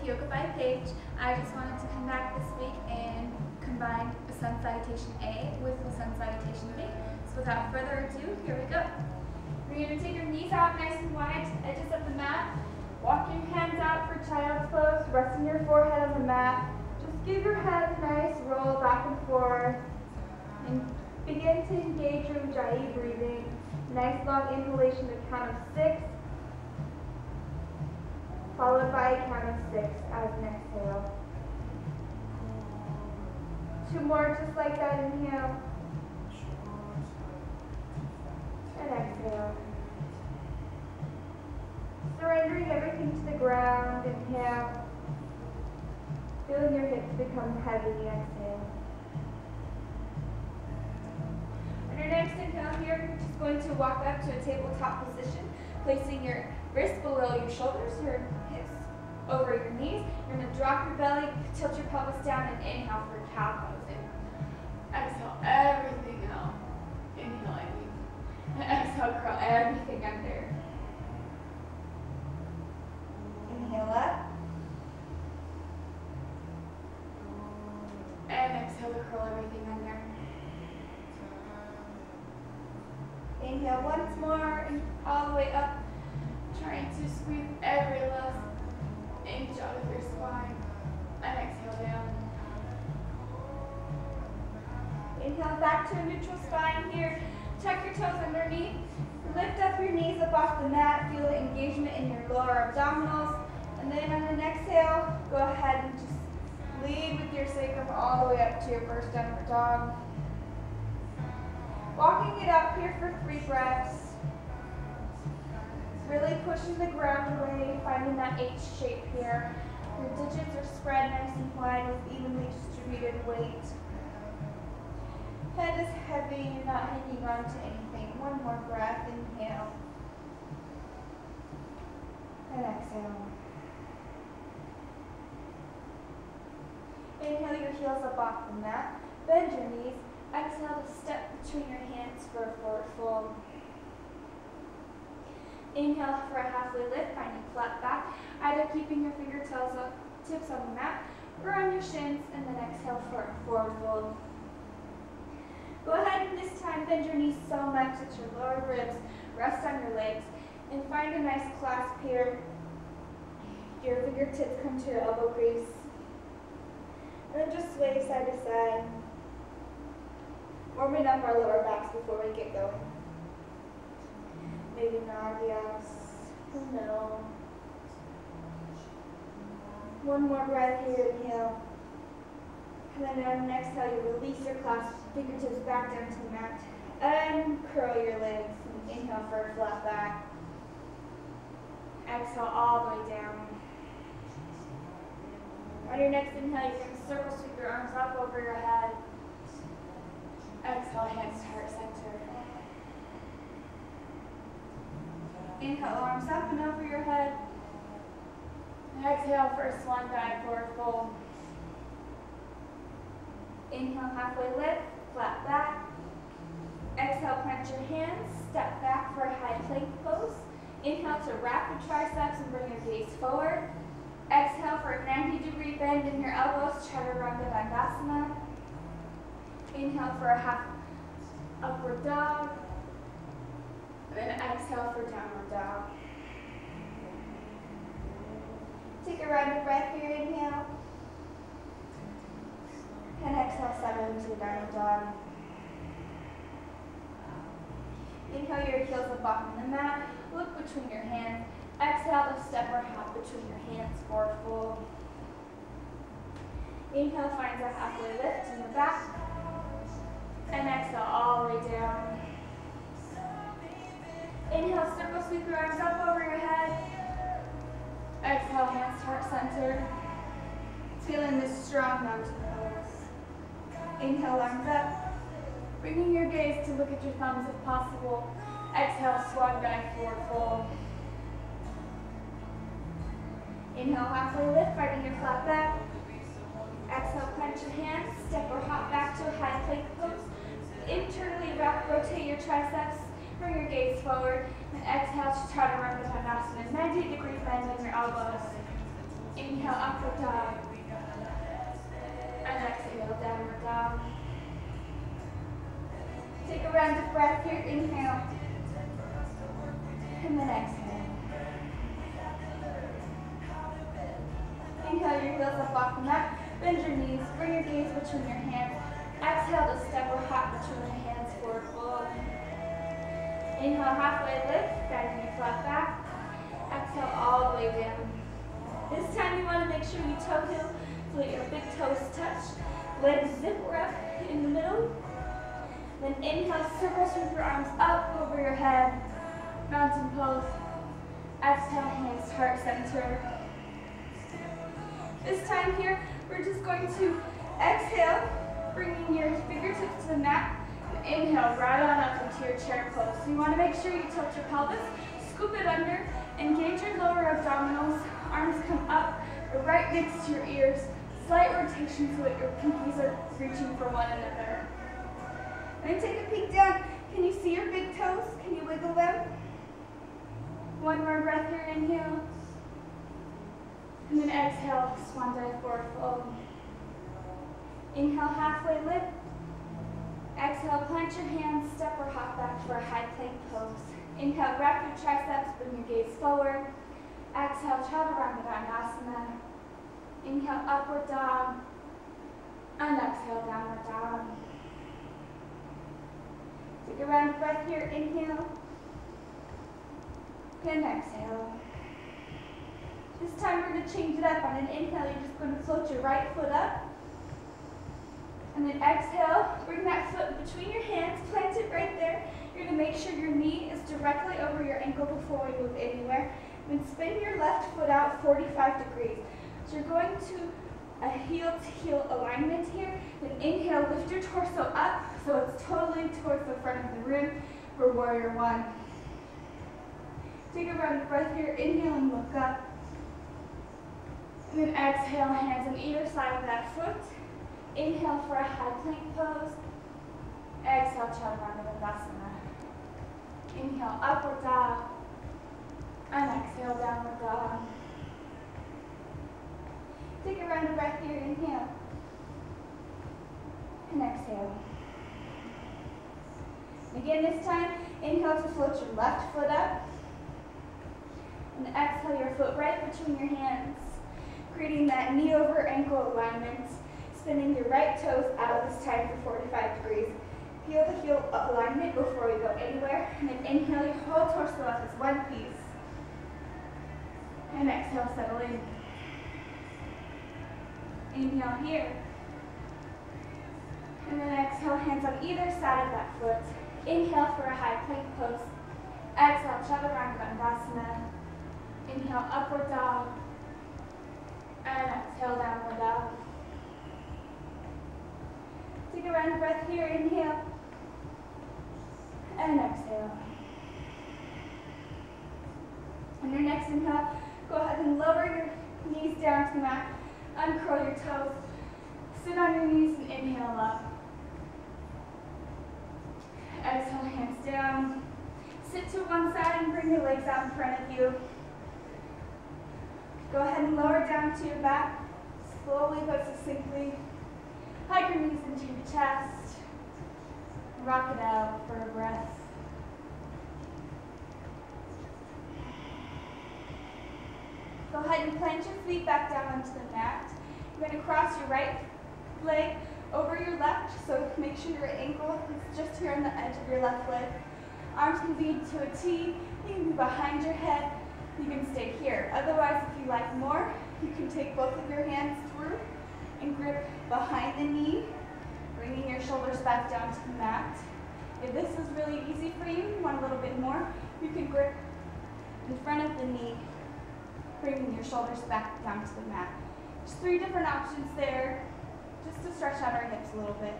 Yoga by Paige. I just wanted to come back this week and combine the Sun Salutation A with the Sun Salutation B. So without further ado, here we go. You're going to take your knees out nice and wide to the edges of the mat. Walk your hands out for child's pose, resting your forehead on the mat. Just give your head a nice roll back and forth. And begin to engage your Ujjayi breathing. Nice long inhalation to count of 6. Followed by a count of 6 as an exhale. 2 more just like that. Inhale. And exhale. Surrendering everything to the ground. Inhale. Feeling your hips become heavy. Exhale. On your next inhale here, you're just going to walk up to a tabletop position, placing your wrists below your shoulders, your hips over your knees. You're going to drop your belly, tilt your pelvis down, and inhale for cow pose. Exhale everything out. Inhale everything. And exhale, curl everything under. Inhale up. And exhale to curl everything under. Inhale once more, and all the way up, trying to squeeze every last inch out of your spine. And exhale down. Inhale back to a neutral spine here. Tuck your toes underneath. Lift up your knees up off the mat. Feel the engagement in your lower abdominals. And then on an exhale, go ahead and just lead with your sacrum all the way up to your first downward dog. Walking it up here for 3 breaths. Really pushing the ground away, finding that H shape here. Your digits are spread nice and wide with evenly distributed weight. Head is heavy, you're not hanging on to anything. 1 more breath, inhale. And exhale. Inhale your heels up off the mat. Bend your knees. Exhale to step between your hands for a forward fold. Inhale for a halfway lift, finding flat back, either keeping your fingertips on the mat or on your shins, and then exhale for a forward fold. Go ahead and this time bend your knees so much that your lower ribs rest on your legs, and find a nice clasp here. Your fingertips come to your elbow crease. And then just sway side to side. Warming up our lower backs before we get going. Maybe not, yes. Who knows? 1 more breath here, inhale. And then on an exhale, you release your clasp, fingertips back down to the mat. And curl your legs. And inhale for a flat back. Exhale all the way down. On your next inhale, you're going to circle sweep your arms up over your head. Exhale, hands to heart center. Inhale, arms up and over your head. And exhale for a swan dive, forward fold. Inhale, halfway lift, flat back. Exhale, plant your hands, step back for a high plank pose. Inhale to wrap your triceps and bring your gaze forward. Exhale for a 90-degree bend in your elbows, Chaturanga Dandasana. Inhale for a half upward dog. And then exhale for downward dog. Take a round of breath here, inhale. And exhale, settle into a downward dog. Inhale your heels up off the mat. Look between your hands. Exhale to step or hop between your hands, forward fold. Inhale finds a halfway lift in the back. And exhale all the way down. Inhale, circle sweep your arms up over your head. Exhale, hands to heart center. Feeling this strong mountain pose. Inhale, arms up. Bringing your gaze to look at your thumbs if possible. Exhale, swan dive, forward fold. Inhale, halfway lift, finding your flat back. Exhale, clench your hands, step or hop back to a high plank pose. Internally rotate your triceps, bring your gaze forward, and exhale to Chaturanga Dandasana, 90-degree bend in your elbows. Inhale, upward dog. And exhale, downward dog. Take a round of breath here. Inhale. And then exhale. Inhale your heels up off the mat. Bend your knees. Bring your gaze between your hands. Exhale to step or hop between the hands, forward fold. Inhale, halfway lift, bending your flat back. Exhale all the way down. This time you want to make sure you toe heel so that your big toes touch. Legs zipper up in the middle. Then inhale, circle, sweep your arms up over your head. Mountain pose. Exhale, hands heart center. This time here, we're just going to exhale, bringing your fingertips to the mat. And inhale, right on up into your chair pose. So you want to make sure you tilt your pelvis, scoop it under, engage your lower abdominals. Arms come up, right next to your ears. Slight rotation so that your pinkies are reaching for one another. And then take a peek down. Can you see your big toes? Can you wiggle them? One more breath here, inhale. And then exhale, swan dive forward fold. Inhale, halfway lift. Exhale, plant your hands, step or hop back for a high plank pose. Inhale, wrap your triceps, bring your gaze forward. Exhale, chaturanga dandasana. Inhale, upward dog. And exhale, downward dog. Take a round breath here, inhale. And exhale. This time we're going to change it up. On an inhale, you're just going to float your right foot up. And then exhale, bring that foot between your hands, plant it right there. You're going to make sure your knee is directly over your ankle before we move anywhere. Then spin your left foot out 45 degrees. So you're going to a heel-to-heel alignment here. Then inhale, lift your torso up so it's totally towards the front of the room for warrior one. Take a round of breath here. Inhale and look up. And then exhale, hands on either side of that foot. Inhale for a high plank pose. Exhale, chaturanga dandasana. Inhale, upward dog. And exhale, downward dog. Take a round of breath here. Inhale. And exhale. Again, this time, inhale to float your left foot up. And exhale your foot right between your hands, creating that knee over ankle alignment. Spinning your right toes out this time for 45 degrees. Heel to heel alignment before we go anywhere. And then inhale your whole torso up as one piece. And exhale, settle in. Inhale here. And then exhale, hands on either side of that foot. Inhale for a high plank pose. Exhale, chaturanga dandasana. Inhale, upward dog. And exhale, downward dog. Take a round of breath here. Inhale. And exhale. On your next inhale, go ahead and lower your knees down to the mat. Uncurl your toes. Sit on your knees and inhale up. Exhale, hands down. Sit to one side and bring your legs out in front of you. Go ahead and lower down to your back. Slowly but succinctly. Hug your knees into your chest. Rock it out for a breath. Go ahead and plant your feet back down onto the mat. You're going to cross your right leg over your left, so make sure your ankle is just here on the edge of your left leg. Arms can be to a T. You can be behind your head. You can stay here. Otherwise, if you like more, you can take both of your hands through and grip behind the knee, bringing your shoulders back down to the mat. If this is really easy for you, you want a little bit more, you can grip in front of the knee, bringing your shoulders back down to the mat. Just 3 different options there, just to stretch out our hips a little bit.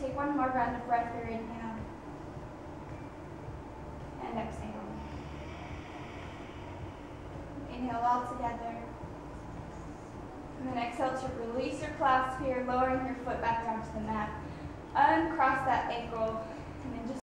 Take one more round of breath here. Inhale. And exhale. Inhale all together. And then exhale to release your clasp here, lowering your foot back down to the mat. Uncross that ankle, and then just